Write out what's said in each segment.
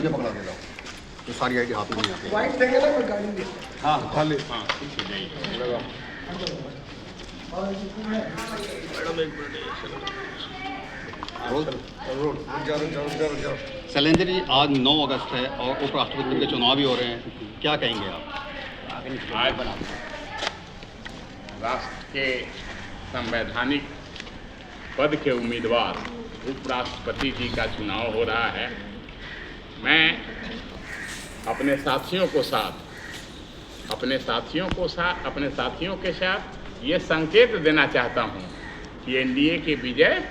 नीचे पकड़ा दे रहा हूँ तो सारी आईडी हाथ में नहीं आती। वाइट देंगे ना कोई गाड़ी में। हाँ खाली शैलेंद्र जी, आज 9 अगस्त है और उपराष्ट्रपति के चुनाव भी हो रहे हैं, क्या कहेंगे आप? आज राष्ट्र के संवैधानिक पद के उम्मीदवार उपराष्ट्रपति जी का चुनाव हो रहा है। मैं अपने साथियों के साथ ये संकेत देना चाहता हूँ कि एनडीए की विजय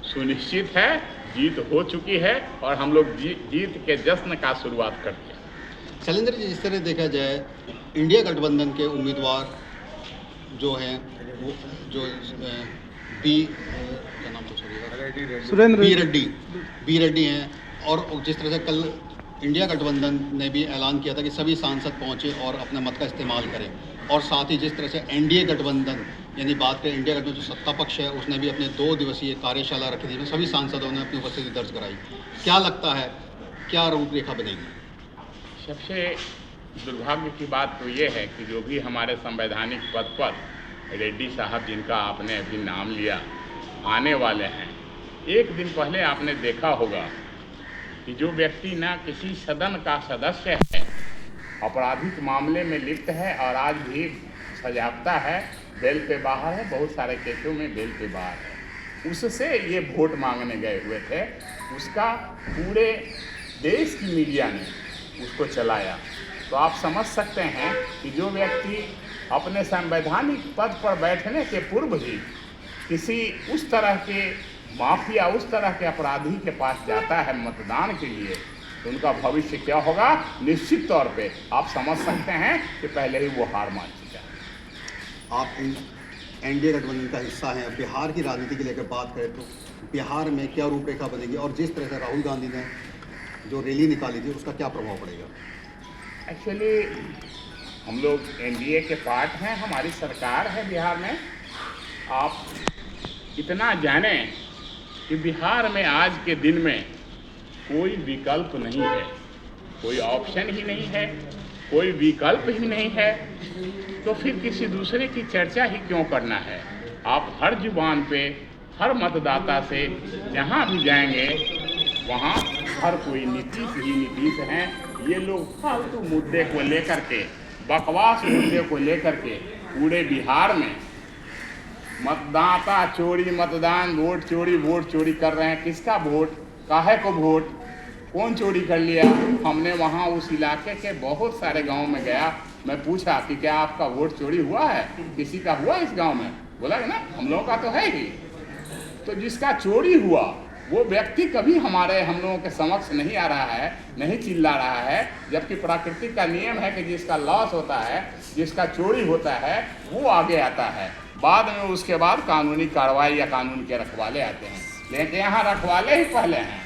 सुनिश्चित है, जीत हो चुकी है और हम लोग जीत के जश्न का शुरुआत करते हैं। शैलेंद्र जी, जिस तरह देखा जाए इंडिया गठबंधन के उम्मीदवार जो हैं वो जो बी रेड्डी हैं, और जिस तरह से कल इंडिया गठबंधन ने भी ऐलान किया था कि सभी सांसद पहुंचे और अपने मत का इस्तेमाल करें, और साथ ही जिस तरह से एनडीए गठबंधन यानी बात करें इंडिया गठबंधन जो सत्ता पक्ष है उसने भी अपने 2 दिवसीय कार्यशाला रखी थी, सभी सांसदों ने अपनी उपस्थिति दर्ज कराई। क्या लगता है क्या रूपरेखा बनेगी? सबसे दुर्भाग्य की बात तो ये है कि जो भी हमारे संवैधानिक पद पर रेड्डी साहब जिनका आपने अभी नाम लिया आने वाले हैं, एक दिन पहले आपने देखा होगा कि जो व्यक्ति ना किसी सदन का सदस्य है, आपराधिक मामले में लिप्त है और आज भी सजागता है, बेल पे बाहर है, बहुत सारे केसों में बेल पे बाहर है, उससे ये वोट मांगने गए हुए थे, उसका पूरे देश की मीडिया ने उसको चलाया। तो आप समझ सकते हैं कि जो व्यक्ति अपने संवैधानिक पद पर बैठने के पूर्व ही किसी उस तरह के माफिया, उस तरह के अपराधी के पास जाता है मतदान के लिए, तो उनका भविष्य क्या होगा निश्चित तौर पे आप समझ सकते हैं कि पहले ही वो हार मान चुका है। आप एनडीए गठबंधन का हिस्सा हैं, बिहार की राजनीति के लेकर बात करें तो बिहार में क्या रूपरेखा बनेगी, और जिस तरह से राहुल गांधी ने जो रैली निकाली थी उसका क्या प्रभाव पड़ेगा? एक्चुअली हम लोग एनडीए के पार्ट हैं, हमारी सरकार है बिहार में। आप इतना जानें कि बिहार में आज के दिन में कोई विकल्प नहीं है, कोई ऑप्शन ही नहीं है, कोई विकल्प ही नहीं है, तो फिर किसी दूसरे की चर्चा ही क्यों करना है? आप हर जुबान पे हर मतदाता से जहाँ भी जाएंगे वहाँ हर कोई नीतीश ही नीतीश हैं। ये लोग फालतू मुद्दे को लेकर के, बकवास मुद्दे को लेकर के पूरे बिहार में मतदाता चोरी, मतदान वोट चोरी कर रहे हैं। किसका वोट, काहे को वोट, कौन चोरी कर लिया? हमने वहाँ उस इलाके के बहुत सारे गांव में गया, मैं पूछा कि क्या आपका वोट चोरी हुआ है, किसी का हुआ इस गांव में? बोला ना हम लोगों का तो है ही। तो जिसका चोरी हुआ वो व्यक्ति कभी हम लोगों के समक्ष नहीं आ रहा है, नहीं चिल्ला रहा है, जबकि प्राकृतिक का नियम है कि जिसका लॉस होता है, जिसका चोरी होता है वो आगे आता है, बाद में उसके बाद कानूनी कार्रवाई या कानून के रखवाले आते हैं। लेकिन यहाँ रखवाले ही पहले हैं,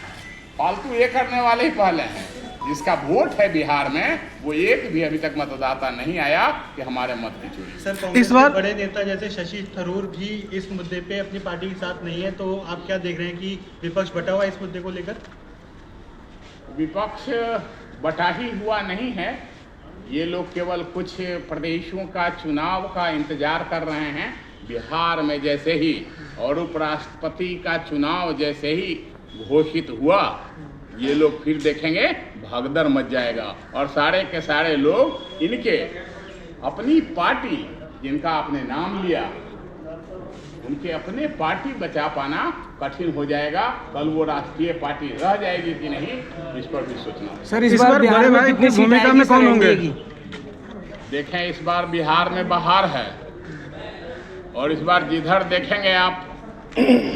फालतू ये करने वाले ही पहले हैं। जिसका वोट है बिहार में वो एक भी अभी तक मतदाता नहीं आया कि हमारे मत की चोरी। सर, कांग्रेस के बड़े नेता जैसे शशि थरूर भी इस मुद्दे पे अपनी पार्टी के साथ नहीं है, तो आप क्या देख रहे हैं कि विपक्ष बटा हुआ है इस मुद्दे को लेकर? विपक्ष बटा ही हुआ नहीं है, ये लोग केवल कुछ प्रदेशों का चुनाव का इंतजार कर रहे हैं। बिहार में जैसे ही और उपराष्ट्रपति का चुनाव जैसे ही घोषित हुआ, ये लोग फिर देखेंगे भगदड़ मच जाएगा और सारे के सारे लोग इनके अपनी पार्टी जिनका आपने नाम लिया, उनके अपने पार्टी बचा पाना कठिन हो जाएगा। कल वो राष्ट्रीय पार्टी रह जाएगी कि नहीं, इस पर भी सोचना। सर, इस बार बिहार में कितनी भूमिका में कौन होंगे? देखें, इस बार बिहार में बहार है और इस बार जिधर देखेंगे आप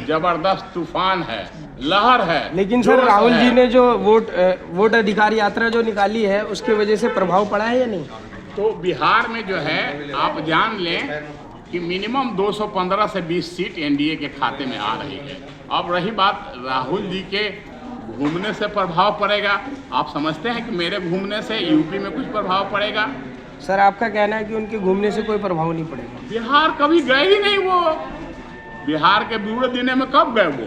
जबरदस्त तूफान है, लहर है। लेकिन सर, राहुल जी ने जो वोट अधिकार यात्रा जो निकाली है उसके वजह से प्रभाव पड़ा है या नहीं? तो बिहार में जो है आप जान लें कि मिनिमम 215 से 20 सीट एनडीए के खाते में आ रही है। अब रही बात राहुल जी के घूमने से प्रभाव पड़ेगा, आप समझते हैं कि मेरे घूमने से यूपी में कुछ प्रभाव पड़ेगा? सर, आपका कहना है कि उनके घूमने से कोई प्रभाव नहीं पड़ेगा? बिहार कभी गए ही नहीं वो। बिहार के बुरे दिनों में कब गए वो?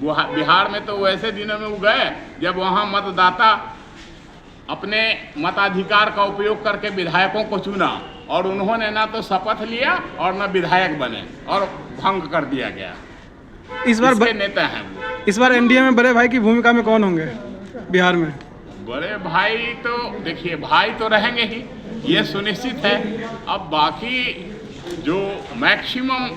बिहार में तो वैसे दिनों में वो गए जब वहाँ मतदाता अपने मताधिकार का उपयोग करके विधायकों को चुना और उन्होंने ना तो शपथ लिया और ना विधायक बने और भंग कर दिया गया। इस बार इसके नेता हैं वो। इस बार एनडीए में बड़े भाई की भूमिका में कौन होंगे बिहार में? बड़े भाई तो देखिए, भाई तो रहेंगे ही, ये सुनिश्चित है। अब बाकी जो मैक्सिमम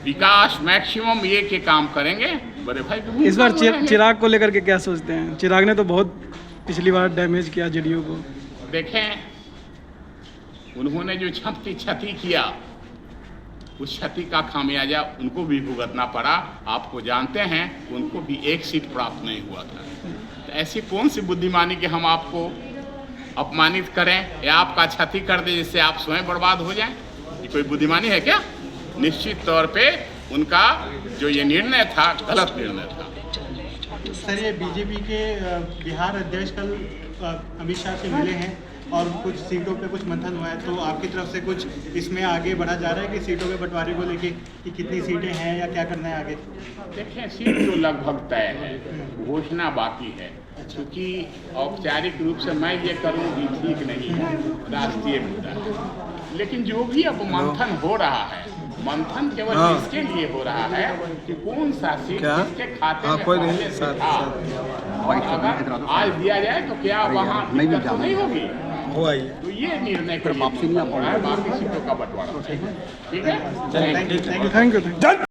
विकास, मैक्सिमम ये के काम करेंगे बड़े भाई की इस बार भूमिका में रहेंगे। चिराग को लेकर के क्या सोचते हैं? चिराग ने तो बहुत पिछली बार डैमेज किया जेडीयू को। देखें, उन्होंने जो क्षति किया, उस क्षति का खामियाजा उनको भी भुगतना पड़ा। आपको जानते हैं, उनको भी एक सीट प्राप्त नहीं हुआ था। तो ऐसी कौन सी बुद्धिमानी कि हम आपको अपमानित करें या आपका क्षति कर दें जिससे आप स्वयं बर्बाद हो जाएं? ये कोई बुद्धिमानी है क्या? निश्चित तौर पे उनका जो ये निर्णय था, गलत निर्णय था। सर, ये बीजेपी के बिहार अध्यक्ष कल अमित शाह से मिले हैं और कुछ सीटों पे कुछ मंथन हुआ है, तो आपकी तरफ से कुछ इसमें आगे बढ़ा जा रहा है कि सीटों के बंटवारे को लेके कि कितनी सीटें हैं या क्या करना है आगे? देखें, सीट तो लगभग तय है, घोषणा बाकी है, क्योंकि औपचारिक रूप से मैं ये करूँ भी ठीक नहीं है, राष्ट्रीय मुद्दा है। लेकिन जो भी अब मंथन हो रहा है, मंथन केवल इसके लिए हो रहा है कि कौन सा सीट किसके खाते में पहले से था, और अगर आज दिया जाए तो क्या वहाँ दिक्कत तो नहीं होगी? तो ये निर्णय के लिए बाकी सीटों का बंटवारा। ठीक है, थैंक यू।